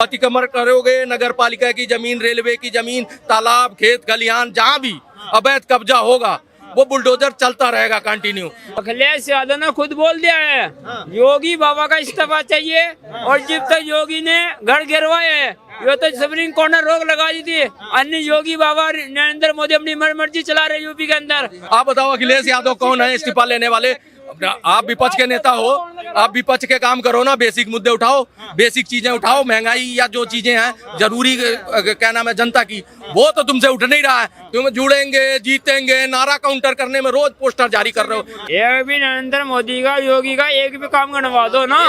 अतिक्रमण करोगे नगर पालिका की जमीन, रेलवे की जमीन, तालाब, खेत खलिहान, जहाँ भी अवैध कब्जा होगा वो बुलडोजर चलता रहेगा कंटिन्यू। अखिलेश यादव ने खुद बोल दिया है योगी बाबा का इस्तीफा चाहिए, और जब तक योगी ने घर गिरवाए है ये तो सुप्रीम कोर्ट ने रोक लगा दी थी। अन्य योगी बाबा नरेंद्र मोदी अपनी मर्जी चला रहे यूपी के अंदर। आप बताओ अखिलेश यादव कौन है इस्तीफा लेने वाले? आप विपक्ष के नेता हो, आप विपक्ष के काम करो ना, बेसिक मुद्दे उठाओ, बेसिक चीजें उठाओ, महंगाई या जो चीजें हैं जरूरी क्या नाम है जनता की, वो तो तुमसे उठ नहीं रहा है। तुम जुड़ेंगे जीतेंगे नारा काउंटर करने में रोज पोस्टर जारी कर रहे हो। ये भी नरेंद्र मोदी का योगी का एक भी काम गणवा दो ना,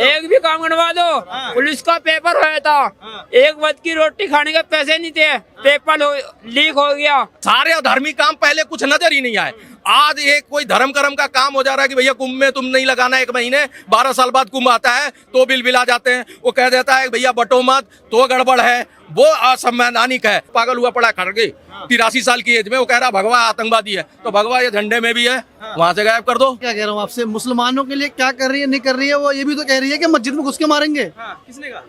एक भी काम गणवा दो। पुलिस का पेपर होया था, एक वक्त की रोटी खाने के पैसे नहीं थे, पेपर लीक हो गया। सारे अधर्मी काम पहले कुछ नजर ही नहीं आए, आज एक कोई धर्म कर्म का काम हो जा रहा है कि भैया कुंभ में तुम नहीं लगाना, 1 महीने 12 साल बाद कुंभ आता है तो बिल आ जाते हैं। वो कह देता है भैया बटो मत, तो गड़बड़ है, वो असंवैधानिक है। पागल हुआ पड़ा खड़गे 83 साल की एज में वो कह रहा भगवा आतंकवादी है, तो भगवा ये झंडे में भी है, वहां से गायब कर दो। क्या कह रहा हूँ आपसे, मुसलमानों के लिए क्या कर रही है नहीं कर रही है, वो ये भी तो कह रही है कि मस्जिद में घुस के मारेंगे। किसने कहा?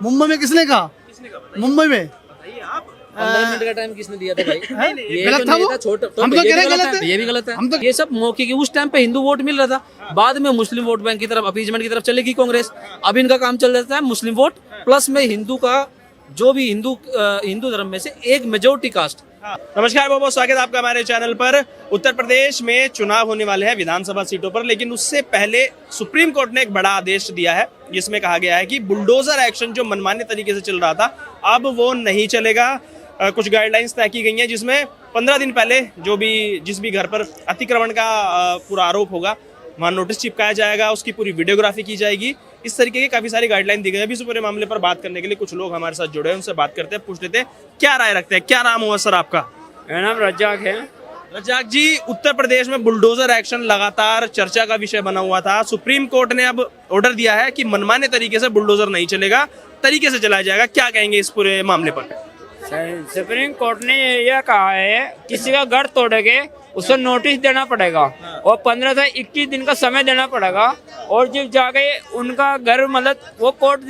मुंबई में किसने कहा? मुंबई में 15 मिनट का टाइम किसने दिया था भाई? ये गलत जो था नहीं वो? था, छोटा तो हम तो ये कह रहे भी हैं गलत गलत है, ये भी गलत है। हम तो ये सब मौके की उस टाइम पे हिंदू वोट मिल रहा था, बाद में मुस्लिम वोट बैंक की तरफ अपीजमेंट की तरफ चलेगी कांग्रेस। अब इनका काम चल जाता है मुस्लिम वोट प्लस में हिंदू का जो भी हिंदू धर्म में से एक मेजोरिटी कास्ट। नमस्कार, बहुत बहुत स्वागत है आपका हमारे चैनल पर। उत्तर प्रदेश में चुनाव होने वाले हैं विधानसभा सीटों पर, लेकिन उससे पहले सुप्रीम कोर्ट ने एक बड़ा आदेश दिया है जिसमें कहा गया है कि बुलडोजर एक्शन जो मनमाने तरीके से चल रहा था अब वो नहीं चलेगा। कुछ गाइडलाइंस तय की गई हैं जिसमें 15 दिन पहले जिस भी घर पर अतिक्रमण का पूरा आरोप होगा वहाँ नोटिस चिपकाया जाएगा, उसकी पूरी वीडियोग्राफी की जाएगी। इस तरीके की काफी सारी गाइडलाइन दी गई है। अभी इस पूरे मामले पर बात करने के लिए कुछ लोग हमारे साथ जुड़े हैं, उनसे बात करते हैं, पूछ लेते हैं क्या राय रखते हैं। क्या नाम हुआ सर आपका? मेरा नाम रज्जाक है। रज्जाक जी, उत्तर प्रदेश में बुलडोजर एक्शन लगातार चर्चा का विषय बना हुआ था। सुप्रीम कोर्ट ने अब ऑर्डर दिया है कि मनमाने तरीके से बुलडोजर नहीं चलेगा, तरीके से चलाया जाएगा। क्या कहेंगे इस पूरे मामले पर? सुप्रीम कोर्ट ने यह कहा है किसी का घर तोड़ेंगे उसको नोटिस देना पड़ेगा और 15 से 21 दिन का समय देना पड़ेगा, और जब जाके उनका घर मतलब वो कोर्ट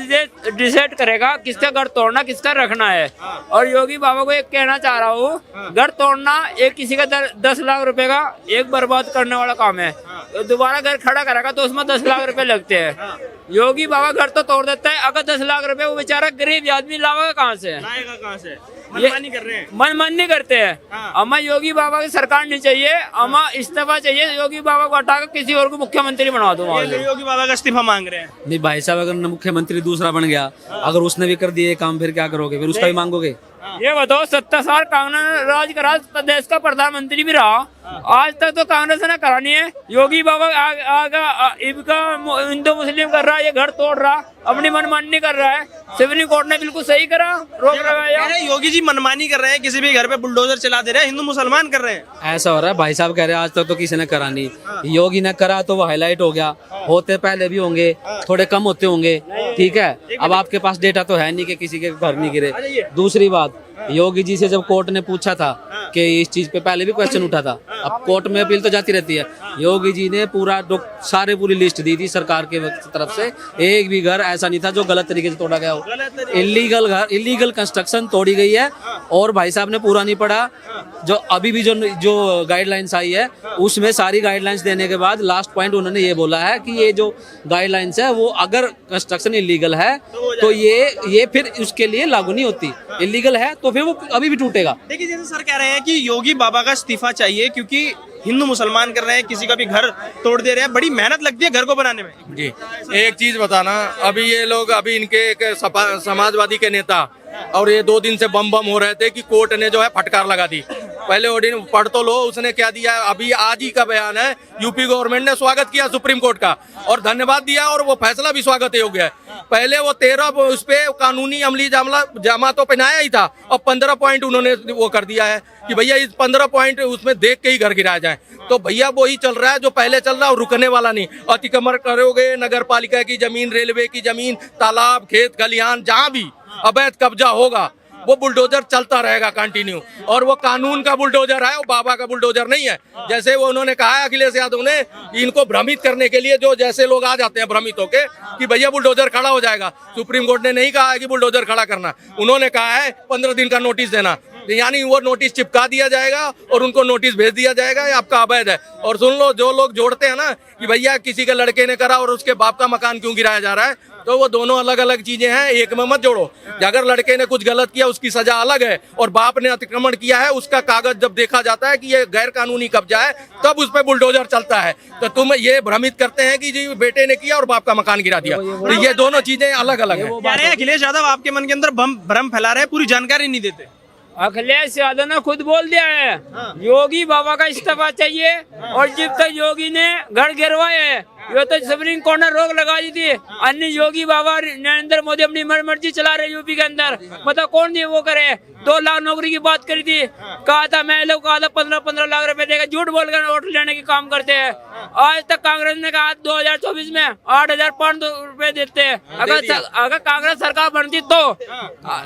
डिसाइड करेगा किसका घर तोड़ना किसका रखना है। और योगी बाबा को एक कहना चाह रहा हूँ, घर तोड़ना एक किसी का 10 लाख रुपए का एक बर्बाद करने वाला काम है, तो दोबारा घर खड़ा करेगा तो उसमें 10 लाख रुपए लगते हैं। योगी बाबा घर तो तोड़ देता है, अगर 10 लाख रुपए वो बेचारा गरीब आदमी लाएगा कहाँ से? मनमानी कर रहे हैं, मनमानी करते हैं। अम्मा योगी बाबा की सरकार नहीं चाहिए, अम्मा इस्तीफा चाहिए, योगी बाबा को हटाकर किसी और को मुख्यमंत्री बना दो। योगी बाबा का इस्तीफा मांग रहे हैं। नहीं भाई साहब, अगर मुख्यमंत्री दूसरा बन गया, अगर उसने भी कर दिए काम, फिर क्या करोगे? फिर उसका भी मांगोगे? ये बताओ 70 साल कांग्रेस राज करा, देश का प्रधानमंत्री भी रहा, आज तक तो कांग्रेस ने करा नहीं है। योगी बाबा इनका हिंदू मुस्लिम कर रहा है, ये घर तोड़ रहा, अपनी मनमानी कर रहा है। सुप्रीम कोर्ट ने बिल्कुल सही करा, रोक लगाया। योगी जी मनमानी कर रहे हैं, किसी भी घर पे बुलडोजर चला दे रहे हैं, हिंदू मुसलमान कर रहे हैं। ऐसा हो रहा है भाई साहब, कह रहे हैं आज तक तो किसी ने करा नहीं, योगी ने करा तो वो हाईलाइट हो गया, होते पहले भी होंगे, थोड़े कम होते होंगे, ठीक है। अब आपके पास डेटा तो है नहीं कि किसी के घर नहीं गिरे। दूसरी बात, योगी जी से जब कोर्ट ने पूछा था कि इस चीज पे पहले भी क्वेश्चन उठा था, अब कोर्ट में अपील तो जाती रहती है, योगी जी ने पूरी लिस्ट दी थी सरकार के तरफ से, एक भी घर ऐसा नहीं था जो गलत तरीके से तोड़ा गया हो। इलीगल कंस्ट्रक्शन तोड़ी गई है, और भाई साहब ने पूरा नहीं पढ़ा। जो अभी भी जो गाइडलाइंस आई है उसमें सारी गाइडलाइंस देने के बाद लास्ट पॉइंट उन्होंने ये बोला है कि ये जो गाइडलाइंस है वो अगर कंस्ट्रक्शन इलीगल है तो ये फिर उसके लिए लागू नहीं होती, इलीगल है तो फिर वो अभी भी टूटेगा। देखिए, जैसे सर कह रहे हैं कि योगी बाबा का इस्तीफा चाहिए क्योंकि हिंदू मुसलमान कर रहे हैं, किसी का भी घर तोड़ दे रहे हैं, बड़ी मेहनत लगती है घर को बनाने में। जी, एक चीज बताना, अभी ये लोग अभी इनके एक समाजवादी के नेता और ये 2 दिन से बम हो रहे थे कि कोर्ट ने जो है फटकार लगा दी। पहले ऑर्डिनेंस पढ़ तो लो, उसने क्या दिया है, अभी आज ही का बयान है। यूपी गवर्नमेंट ने स्वागत किया सुप्रीम कोर्ट का और धन्यवाद दिया, और वो फैसला भी स्वागत योग्य है। पहले वो 13 उस पे कानूनी अमली जामा तो पहनाया ही था, और 15 पॉइंट उन्होंने वो कर दिया है कि भैया इस 15 पॉइंट उसमें देख के ही घर गिराया जाए। तो भैया वो ही चल रहा है जो पहले चल रहा है, रुकने वाला नहीं। अतिक्रमण करोगे नगर पालिका की जमीन, रेलवे की जमीन, तालाब, खेत खलिहान, जहाँ भी अवैध कब्जा होगा वो बुलडोजर चलता रहेगा कंटिन्यू। और वो कानून का बुलडोजर है, वो बाबा का बुलडोजर नहीं है। जैसे वो उन्होंने कहा है अखिलेश यादव ने, इनको भ्रमित करने के लिए जो जैसे लोग आ जाते हैं भ्रमित होके कि भैया बुलडोजर खड़ा हो जाएगा। सुप्रीम कोर्ट ने नहीं कहा है कि बुलडोजर खड़ा करना, उन्होंने कहा है 15 दिन का नोटिस देना, यानी वो नोटिस चिपका दिया जाएगा और उनको नोटिस भेज दिया जाएगा, ये आपका अवैध है। और सुन लो, जो लोग जोड़ते हैं ना कि भैया किसी के लड़के ने करा और उसके बाप का मकान क्यों गिराया जा रहा है, तो वो दोनों अलग अलग चीजें हैं, एक में मत जोड़ो। अगर लड़के ने कुछ गलत किया उसकी सजा अलग है, और बाप ने अतिक्रमण किया है उसका कागज जब देखा जाता है कि ये गैर कानूनी कब्जा है, तब उस पर बुलडोजर चलता है। तो तुम ये भ्रमित करते हैं कि जी बेटे ने किया और बाप का मकान गिरा दिया, तो ये दोनों चीजें अलग अलग है। कह रहे हैं अखिलेश यादव आपके मन के अंदर भ्रम फैला रहे हैं, पूरी जानकारी नहीं देते। अखिलेश यादव ने खुद बोल दिया है योगी बाबा का इस्तीफा चाहिए, और जब तक योगी ने घर गिरवाए है, ये तो सुप्रीम कोर्ट ने रोक लगा दी थी। अन्य योगी बाबा नरेंद्र मोदी अपनी मर्जी चला रहे यूपी के अंदर, मतलब कौन नहीं वो करे। 2 लाख नौकरी की बात करी थी, कहा था मैं लोग कहा था 15-15 लाख रुपए देगा, झूठ बोलकर वोट लेने की काम करते हैं। आज तक कांग्रेस ने कहा 2024 में 8,500 रुपए देते हैं। अगर कांग्रेस सरकार बनती तो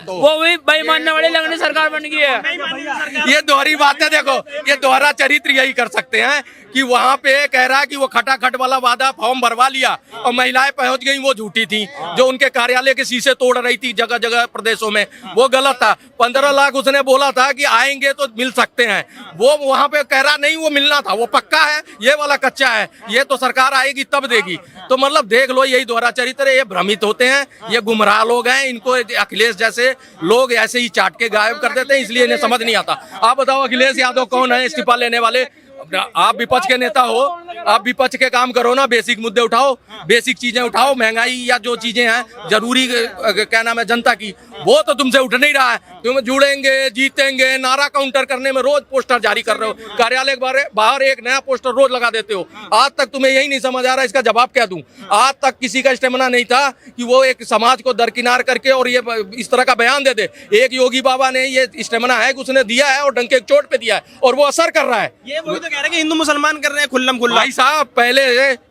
वो भी बेईमानने वाली लगनी सरकार बन गई है। ये दोहरी बात है, देखो ये दोहरा चरित्र यही कर सकते हैं कि वहाँ पे कह रहा है कि वो खटाखट वाला वादा फॉर्म भरवा लिया और महिलाएं पहुंच गई, वो झूठी थी। जो उनके कार्यालय के शीशे तोड़ रही थी जगह जगह प्रदेशों में, वो गलत था। 15 लाख उसने बोला था कि आएंगे तो मिल सकते हैं, वो वहाँ पे कह रहा नहीं वो मिलना था, वो पक्का है, ये वाला कच्चा है, ये तो सरकार आएगी तब देगी। तो मतलब देख लो, यही दोहरा चरित्र है। ये भ्रमित होते हैं, ये गुमराह लोग हैं, इनको अखिलेश जैसे लोग ऐसे ही चाट के गायब कर देते हैं, इसलिए इन्हें समझ नहीं आता। आप बताओ अखिलेश यादव कौन है इस्तीफा लेने वाले? आप विपक्ष के नेता हो, आप विपक्ष के काम करो ना, बेसिक मुद्दे उठाओ, बेसिक चीजें उठाओ, महंगाई या जो चीजें हैं जरूरी क्या नाम है जनता की, वो तो तुमसे उठ नहीं रहा है। तुम जुड़ेंगे, जीतेंगे, नारा काउंटर करने में रोज पोस्टर जारी कर रहे हो, कार्यालय के बाहर एक नया पोस्टर रोज लगा देते हो। आज तक तुम्हें यही नहीं समझ आ रहा, इसका जवाब क्या दूं? आज तक किसी का स्टेमिना नहीं था कि वो एक समाज को दरकिनार करके और ये इस तरह का बयान दे दे। एक योगी बाबा ने ये स्टेमिना है कि उसने दिया है और डंके की चोट पे दिया है, और वो असर कर रहा है। ये वही तो कह रहे हैं कि हिंदू मुसलमान कर रहे हैं खुल्लम खुल्ला। भाई साहब, पहले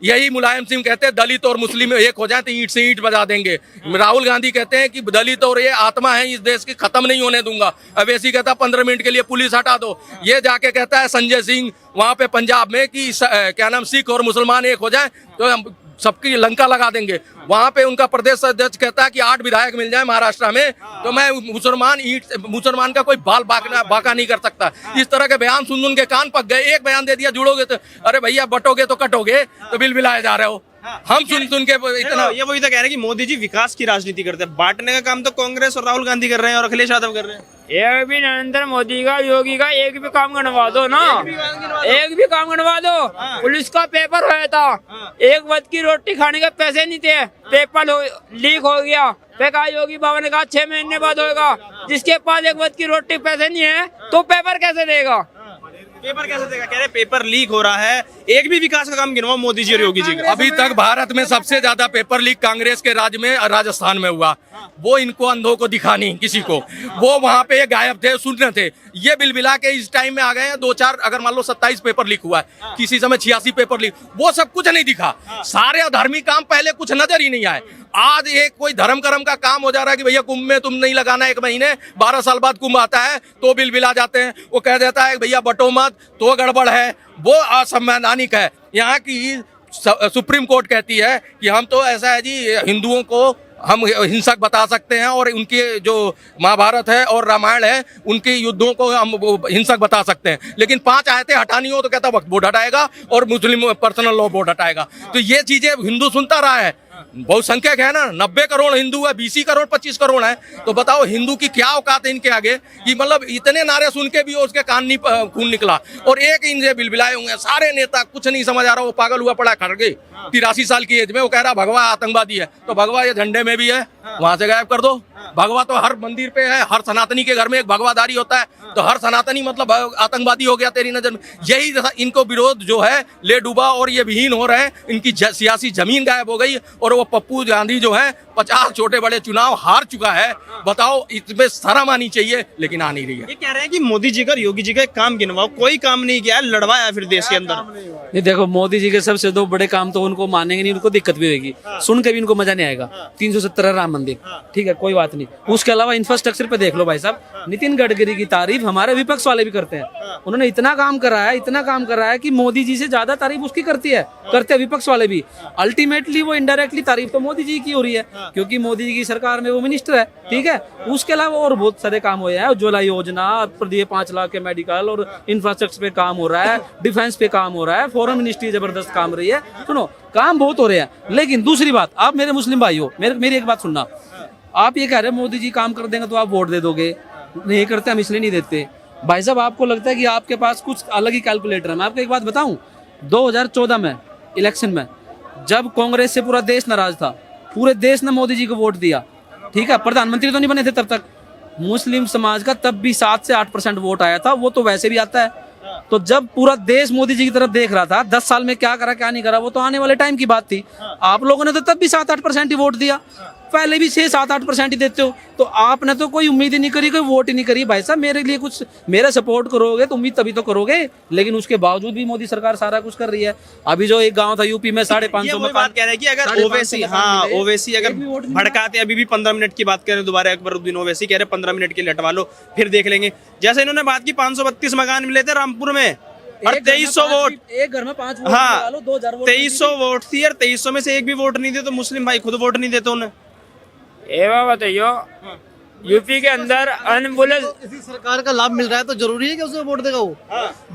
यही मुलायम सिंह कहते हैं दलित और मुस्लिम एक हो जाए तो ईंट से ईंट बजा देंगे। राहुल गांधी कहते हैं कि दलित और ये आत्मा है इस देश की, खत्म नहीं होने दूंगा। अवैसी कहता 15 मिनट के लिए पुलिस हटा दो। ये जाके कहता है संजय सिंह वहां पे पंजाब में कि क्या नाम सिख और मुसलमान एक हो जाए तो हम सबकी लंका लगा देंगे। वहां पे उनका प्रदेश अध्यक्ष कहता है कि 8 विधायक मिल जाए महाराष्ट्र में तो मैं मुसलमान का कोई बाल बाका नहीं कर सकता। इस तरह के बयान सुन के कान पक गए। एक बयान दे दिया जुड़ोगे तो अरे भैया बटोगे तो कटोगे, तो बिल बिलाए जा रहे हो। हम सुन के इतना। ये वही तो कह रहे हैं कि मोदी जी विकास की राजनीति करते हैं, बांटने का काम तो कांग्रेस और राहुल गांधी कर रहे हैं और अखिलेश यादव कर रहे हैं। एक भी नरेंद्र मोदी का योगी का एक भी काम गणवा दो ना, एक भी काम गणवा दो। पुलिस का पेपर हुआ था, एक वक्त की रोटी खाने के पैसे नहीं थे, पेपर लीक हो गया। फिर कहा योगी बाबा ने कहा 6 महीने बाद होगा। जिसके पास एक वक्त की रोटी पैसे नहीं है तो पेपर कैसे देगा? पेपर कैसे देगा? कह रहे पेपर लीक हो रहा है। एक भी विकास का काम गिनवाओ मोदी जी और योगी जी का। अभी तक भारत में सबसे ज्यादा पेपर लीक कांग्रेस के राज्य में राजस्थान में हुआ। वो इनको अंधों को दिखा नहीं किसी को, वो वहां पे गायब थे, सुन रहे थे। ये बिलबिला के इस टाइम में आ गए हैं 2-4, अगर मान लो 27 पेपर लीक हुआ है, किसी समय 86 पेपर लीक, वो सब कुछ नहीं दिखा। सारे अधर्मी काम पहले कुछ नजर ही नहीं आए। आज एक कोई धर्म कर्म का काम हो जा रहा है कि भैया कुंभ में तुम नहीं लगाना 1 महीने, 12 साल बाद कुंभ आता है तो बिल बिला जाते हैं। वो कह देता है भैया बटो मत तो गड़बड़ है, वो असंवैधानिक है। यहाँ की सुप्रीम कोर्ट कहती है कि हम तो ऐसा है जी, हिंदुओं को हम हिंसक बता सकते हैं और उनके जो महाभारत है और रामायण है उनके युद्धों को हम हिंसक बता सकते हैं, लेकिन 5 आयतें हटानी हो तो कहता वक्त बोर्ड हटाएगा और मुस्लिम पर्सनल लॉ बोर्ड हटाएगा। तो ये चीजें हिंदू सुनता रहा है। बहुसंख्यक है ना, 90 करोड़ हिंदू है, 20 करोड़ 25 करोड़ है। तो बताओ हिंदू की क्या औकात है इनके आगे कि मतलब इतने नारे सुन के भी उसके कान नहीं खून निकला और एक इनसे बिलबिलाए होंगे सारे नेता। कुछ नहीं समझ आ रहा, वो पागल हुआ पड़ा खड़गे 83 साल की एज में। वो कह रहा भगवा आतंकवादी है, तो भगवा ये झंडे में भी है, वहां से गायब कर दो। भगवा तो हर मंदिर पे है, हर सनातनी के घर में एक भगवाधारी होता है, तो हर सनातनी मतलब आतंकवादी हो गया तेरी नजर में। यही इनको विरोध जो है ले डूबा और ये विहीन हो रहे हैं। इनकी सियासी जमीन गायब हो गई और वो पप्पू गांधी जो है 50 छोटे बड़े चुनाव हार चुका है। बताओ, इसमें शर्म आनी चाहिए, लेकिन आ नहीं रही है। ये कह रहे हैं कि मोदी जी का योगी जी का काम गिनवाओ, कोई काम नहीं किया, लड़वाया फिर देश के अंदर। नहीं देखो, मोदी जी के सबसे 2 बड़े काम तो उनको मानेंगे नहीं, उनको दिक्कत भी होगी, सुन के भी उनको मजा नहीं आएगा। 370 राम मंदिर, ठीक है कोई बात नहीं, नहीं। उसके अलावा इंफ्रास्ट्रक्चर पे देख लो भाई साहब, नितिन गडकरी की तारीफ हमारे विपक्ष वाले भी करते हैं। उन्होंने इतना काम करा है, इतना काम करा है कि मोदी जी से ज्यादा तारीफ उसकी करते हैं विपक्ष वाले भी। अल्टीमेटली वो इनडायरेक्टली तारीफ तो मोदी जी की हो रही है, क्योंकि मोदी जी की सरकार में वो मिनिस्टर है, ठीक है। उसके अलावा और बहुत सारे काम हुए हैं, उज्ज्वला योजना, 5 लाख के मेडिकल और इंफ्रास्ट्रक्चर पे काम हो रहा है, डिफेंस पे काम हो रहा है, फॉरेन मिनिस्ट्री जबरदस्त काम रही है। सुनो, काम बहुत हो रहे हैं। लेकिन दूसरी बात, आप मेरे मुस्लिम भाई हो, मेरी एक बात सुनना। आप ये कह रहे हैं मोदी जी काम कर देंगे तो आप वोट दे दोगे, नहीं करते हम इसलिए नहीं देते। भाई साहब, आपको लगता है कि आपके पास कुछ अलग ही कैलकुलेटर है। मैं आपको एक बात बताऊं, 2014 में इलेक्शन में जब कांग्रेस से पूरा देश नाराज था, पूरे देश ने मोदी जी को वोट दिया, ठीक है। प्रधानमंत्री तो नहीं बने थे तब तक। मुस्लिम समाज का तब भी 7 से 8% वोट आया था, वो तो वैसे भी आता है। तो जब पूरा देश मोदी जी की तरफ देख रहा था, 10 साल में क्या करा क्या नहीं करा, वो तो आने वाले टाइम की बात थी। आप लोगों ने तो तब भी 7-8% ही वोट दिया, पहले भी 6-7-8% ही देते हो। तो आपने तो कोई उम्मीद ही नहीं करी, कोई वोट ही नहीं करी। भाई साहब, मेरे लिए कुछ मेरा सपोर्ट करोगे तो उम्मीद तभी तो करोगे। लेकिन उसके बावजूद भी मोदी सरकार सारा कुछ कर रही है। अभी जो एक गांव था यूपी में 550 में बात कह रहे हैं कि अगर ओवैसी अगर भड़काते, अभी भी 15 मिनट की बात करें दोबारा अकबरुद्दीन ओवैसी कह रहे 15 मिनट के लिए हटवा लो, फिर देख लेंगे। जैसे इन्होंने बात की 532 मकान मिले थे रामपुर में और 2300 वोट, एक घर में 5 वोट, हाँ 2300 वोट थी और 2300 में से एक भी वोट नहीं दे, तो मुस्लिम भाई खुद वोट नहीं देते उन्हें। बताइयो, यूपी के अंदर एम्बुलेंस, इसी सरकार का लाभ मिल रहा है तो जरूरी है कि उसे वोट देगा वो।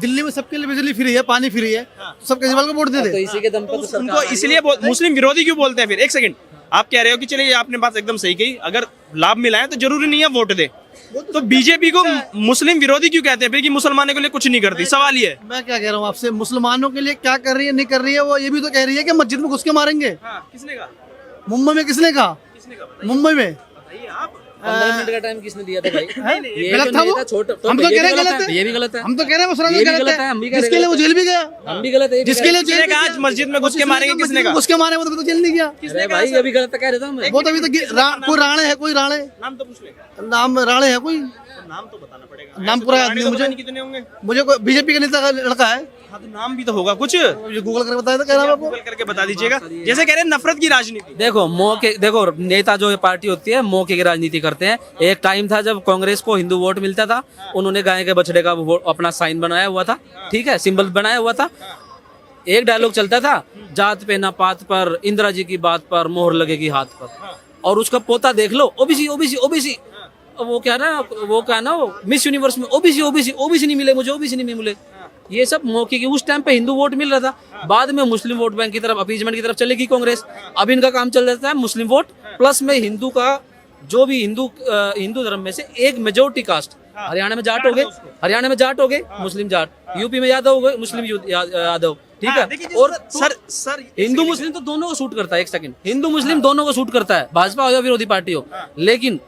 दिल्ली में सबके लिए बिजली फ्री है, पानी फ्री है, सब केजरीवाल को वोट दे दे। तो इसी के दम पर तो उनको इसलिए मुस्लिम विरोधी क्यों बोलते हैं फिर? एक सेकंड, आप कह रहे हो कि चलिए आपने बात एकदम सही कही, अगर लाभ मिला है तो जरूरी नहीं है वोट दे, तो बीजेपी को मुस्लिम विरोधी क्यों कहते हैं फिर कि मुसलमानों के लिए कुछ नहीं करती? सवाल ये है। मैं क्या कह रहा हूँ आपसे, मुसलमानों के लिए क्या कर रही है नहीं कर रही है, वो ये भी तो कह रही है कि मस्जिद में घुस के मारेंगे। किसने कहा? मुंबई में किसने कहा? मुंबई में 15 मिनट का टाइम किसने दिया था भाई? ये गलत था वो। हम तो कह रहे हैं गलत है, ये भी गलत है। हम तो कह रहे हैं मुसलमान गलत है, जिसके लिए वो जेल भी गया, हम भी गलत है। जिसके लिए जेल आज मस्जिद में घुस के मारेंगे, किसने कहा? घुस के मारे, वो तो जेल नहीं गया। अरे भाई, ये भी गलत कह रहे थे। वो तो अभी तक कोई राणे है, कोई राणे, नाम तो पूछ लेगा, नाम राणे है कोई, नाम तो बताना पड़ेगा। नाम पूरा याद नहीं मुझे, कितने होंगे मुझे कोई बीजेपी का नेता का लड़का है। हाँ, तो नाम भी तो होगा कुछ, गूगल करके बताया था, कह रहा हूं आपको, गूगल करके बता दीजिएगा। जैसे कह रहे हैं नफरत की राजनीति, देखो नेता जो पार्टी होती है मौके की राजनीति करते हैं। एक टाइम था जब कांग्रेस को हिंदू वोट मिलता था, उन्होंने गाय के बछड़े का अपना साइन बनाया हुआ था, ठीक है, सिंबल बनाया हुआ था। एक डायलॉग चलता था, जात पे ना पात पर, इंदिरा जी की बात पर मोहर लगेगी हाथ पर। और उसका पोता देख लो, ओबीसी ओबीसी ओबीसी, वो क्या ना मिस यूनिवर्स में ओबीसी ओबीसी ओबीसी नहीं मिले मुझे, ओबीसी नहीं मिले। ये सब मौके की, उस टाइम पे हिंदू वोट मिल रहा था, बाद में मुस्लिम वोट बैंक की तरफ, अपीजमेंट की तरफ चलेगी कांग्रेस। अब इनका काम चल जाता है मुस्लिम वोट प्लस में हिंदू का, जो भी हिंदू धर्म में से एक मेजोरिटी कास्ट, हरियाणा में जाट हो गए मुस्लिम जाट, यूपी में यादव हो गए मुस्लिम यादव, ठीक है। और सर हिंदू मुस्लिम तो दोनों को सूट करता है, एक सेकंड, हिंदू मुस्लिम दोनों को सूट करता है, भाजपा हो या विरोधी पार्टी हो। लेकिन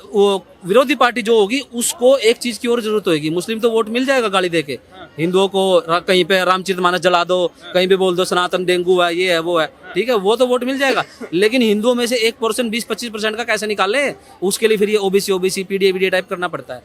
वो विरोधी पार्टी जो होगी उसको एक चीज की और जरूरत होगी, मुस्लिम तो वोट मिल जाएगा गाली देके, हिंदुओं को कहीं पे रामचरितमानस जला दो, कहीं पे बोल दो सनातन डेंगू है, ये है वो है, ठीक है, वो तो वोट मिल जाएगा। लेकिन हिंदुओं में से 1% 20-25% का कैसे निकाले, उसके लिए फिर ये ओबीसी पीडीए टाइप करना पड़ता है।